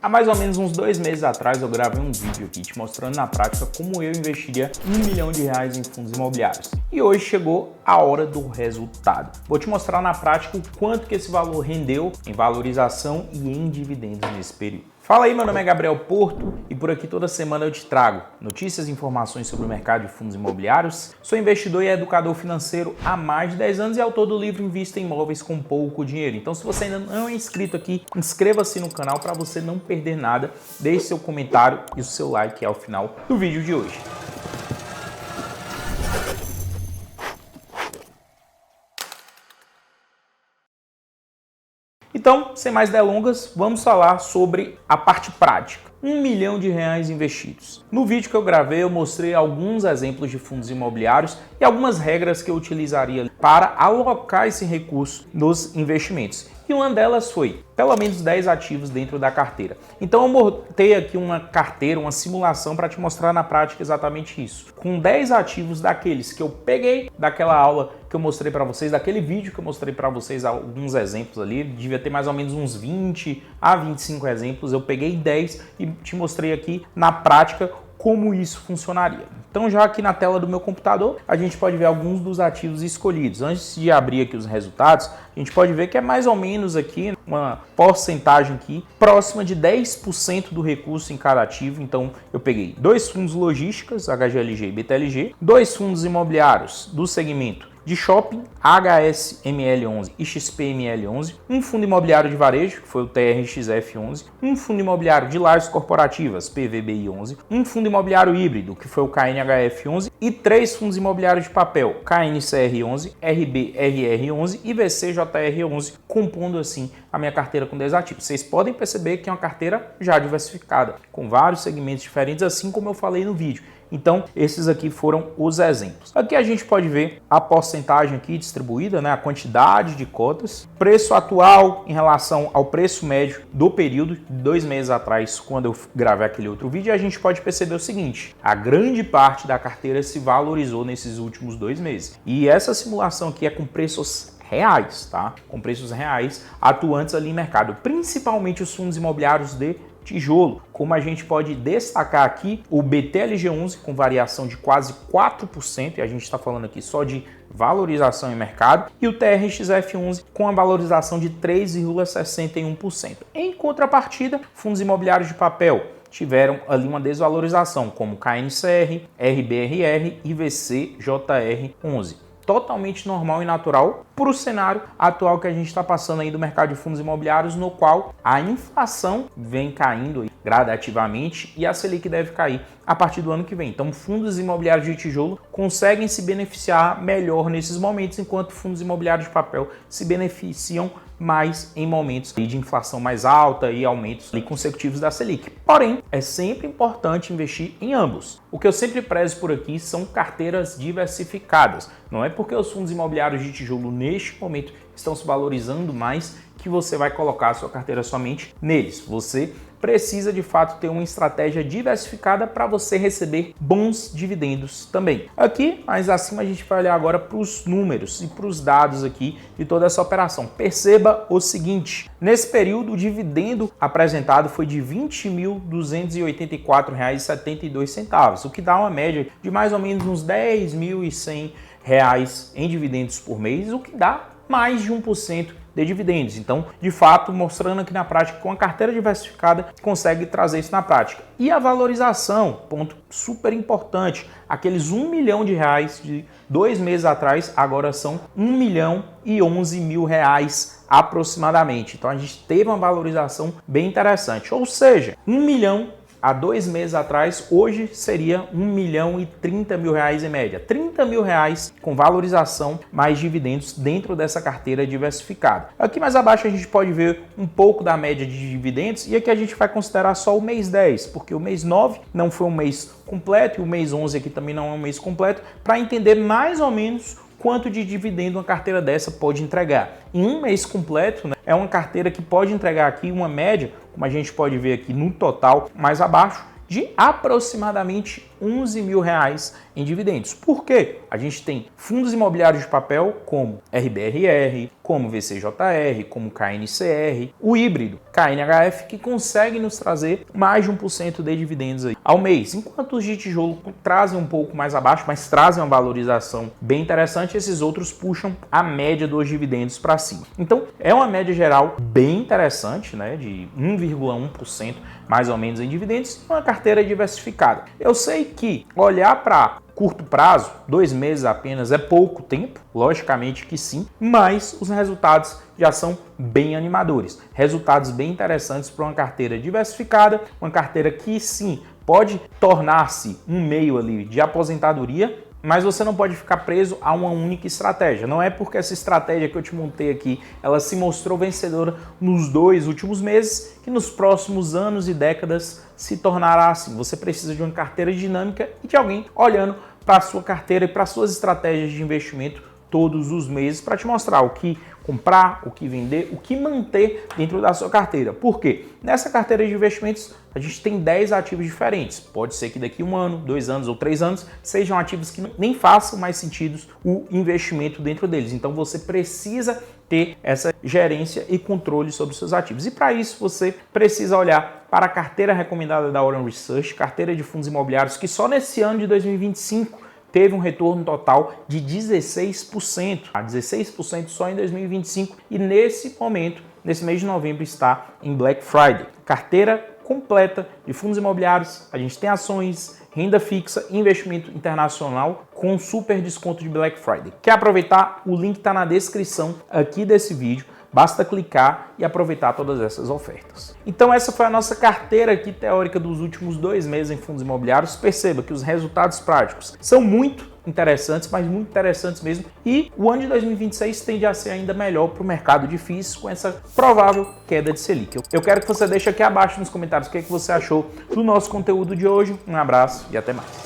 Há mais ou menos uns 2 meses atrás eu gravei um vídeo aqui te mostrando na prática como eu investiria R$1 milhão em fundos imobiliários. E hoje chegou a hora do resultado. Vou te mostrar na prática o quanto que esse valor rendeu em valorização e em dividendos nesse período. Fala aí, meu nome é Gabriel Porto e por aqui toda semana eu te trago notícias e informações sobre o mercado de fundos imobiliários. Sou investidor e educador financeiro há mais de 10 anos e autor do livro Invista em Imóveis com Pouco Dinheiro. Então, se você ainda não é inscrito aqui, inscreva-se no canal para você não perder nada. Deixe seu comentário e o seu like ao final do vídeo de hoje. Então, sem mais delongas, vamos falar sobre a parte prática. R$1 milhão investidos. No vídeo que eu gravei, eu mostrei alguns exemplos de fundos imobiliários e algumas regras que eu utilizaria para alocar esse recurso nos investimentos. E uma delas foi pelo menos 10 ativos dentro da carteira. Então eu montei aqui uma carteira, uma simulação para te mostrar na prática exatamente isso. Com 10 ativos daqueles que eu peguei daquela aula que eu mostrei para vocês, daquele vídeo que eu mostrei para vocês alguns exemplos ali, devia ter mais ou menos uns 20 a 25 exemplos, eu peguei 10 e te mostrei aqui na prática como isso funcionaria. Então já aqui na tela do meu computador, a gente pode ver alguns dos ativos escolhidos. Antes de abrir aqui os resultados, a gente pode ver que é mais ou menos aqui uma porcentagem aqui próxima de 10% do recurso em cada ativo. Então eu peguei 2 fundos logísticas, HGLG e BTLG, 2 fundos imobiliários do segmento de shopping, HSML11 e XPML11, um fundo imobiliário de varejo, que foi o TRXF11, um fundo imobiliário de lajes corporativas, PVBI11, um fundo imobiliário híbrido, que foi o KNHF11, e 3 fundos imobiliários de papel, KNCR11, RBRR11 e VCJR11, compondo assim a minha carteira com 10 ativos. Vocês podem perceber que é uma carteira já diversificada, com vários segmentos diferentes, assim como eu falei no vídeo. Então, esses aqui foram os exemplos. Aqui a gente pode ver a porcentagem aqui distribuída, né, a quantidade de cotas, preço atual em relação ao preço médio do período de 2 meses atrás, quando eu gravei aquele outro vídeo, e a gente pode perceber o seguinte: a grande parte da carteira se valorizou nesses últimos 2 meses. E essa simulação aqui é com preços reais, tá? Com preços reais atuantes ali em mercado, principalmente os fundos imobiliários de tijolo. Como a gente pode destacar aqui, o BTLG11 com variação de quase 4%, e a gente está falando aqui só de valorização em mercado, e o TRXF11 com a valorização de 3,61%. Em contrapartida, fundos imobiliários de papel tiveram ali uma desvalorização, como KNCR, RBRR e VCJR11. Totalmente normal e natural para o cenário atual que a gente está passando aí do mercado de fundos imobiliários, no qual a inflação vem caindo gradativamente e a Selic deve cair a partir do ano que vem. Então, fundos imobiliários de tijolo conseguem se beneficiar melhor nesses momentos, enquanto fundos imobiliários de papel se beneficiam mais em momentos de inflação mais alta e aumentos consecutivos da Selic. Porém, é sempre importante investir em ambos. O que eu sempre prezo por aqui são carteiras diversificadas. Não é porque os fundos imobiliários de tijolo neste momento estão se valorizando mais que você vai colocar a sua carteira somente neles. Você precisa de fato ter uma estratégia diversificada para você receber bons dividendos também. Aqui, mais acima, a gente vai olhar agora para os números e para os dados aqui de toda essa operação. Perceba o seguinte: nesse período o dividendo apresentado foi de R$ 20.284,72, o que dá uma média de mais ou menos uns R$ 10.100 em dividendos por mês, o que dá mais de 1% de dividendos. Então, de fato, mostrando aqui na prática que uma carteira diversificada consegue trazer isso na prática. E a valorização, ponto super importante, aqueles R$1 milhão de 2 meses atrás, agora são R$1.011.000 aproximadamente. Então, a gente teve uma valorização bem interessante. Ou seja, 1 milhão há 2 meses atrás, hoje seria R$1.030.000 em média. R$30.000 com valorização mais dividendos dentro dessa carteira diversificada. Aqui mais abaixo a gente pode ver um pouco da média de dividendos e aqui a gente vai considerar só o mês 10, porque o mês 9 não foi um mês completo e o mês 11 aqui também não é um mês completo, para entender mais ou menos quanto de dividendo uma carteira dessa pode entregar. Em um mês completo, né, é uma carteira que pode entregar aqui uma média, como a gente pode ver aqui no total mais abaixo, de aproximadamente 11 mil reais em dividendos. Por quê? A gente tem fundos imobiliários de papel como RBRR, como VCJR, como KNCR, o híbrido KNHF, que consegue nos trazer mais de 1% de dividendos aí ao mês, enquanto os de tijolo trazem um pouco mais abaixo, mas trazem uma valorização bem interessante, esses outros puxam a média dos dividendos para cima. Então, é uma média geral bem interessante, né, de 1,1% mais ou menos em dividendos, uma carteira diversificada. Eu sei que olhar para curto prazo, 2 meses apenas, é pouco tempo, logicamente que sim, mas os resultados já são bem animadores. Resultados bem interessantes para uma carteira diversificada, uma carteira que sim, pode tornar-se um meio ali de aposentadoria, mas você não pode ficar preso a uma única estratégia. Não é porque essa estratégia que eu te montei aqui, ela se mostrou vencedora nos 2 últimos meses, que nos próximos anos e décadas se tornará assim. Você precisa de uma carteira dinâmica e de alguém olhando para a sua carteira e para as suas estratégias de investimento todos os meses para te mostrar o que comprar, o que vender, o que manter dentro da sua carteira. Por quê? Nessa carteira de investimentos a gente tem 10 ativos diferentes. Pode ser que daqui 1 ano, 2 anos ou 3 anos sejam ativos que nem façam mais sentido o investimento dentro deles. Então você precisa ter essa gerência e controle sobre os seus ativos. E para isso você precisa olhar para a carteira recomendada da Oran Research, carteira de fundos imobiliários que só nesse ano de 2025 teve um retorno total de 16%, 16% só em 2025 e nesse momento, nesse mês de novembro, está em Black Friday. Carteira completa de fundos imobiliários, a gente tem ações, renda fixa, investimento internacional com super desconto de Black Friday. Quer aproveitar? O link está na descrição aqui desse vídeo. Basta clicar e aproveitar todas essas ofertas. Então essa foi a nossa carteira aqui teórica dos últimos 2 meses em fundos imobiliários. Perceba que os resultados práticos são muito interessantes, mas muito interessantes mesmo. E o ano de 2026 tende a ser ainda melhor para o mercado de FIIs com essa provável queda de Selic. Eu quero que você deixe aqui abaixo nos comentários o que você achou do nosso conteúdo de hoje. Um abraço e até mais.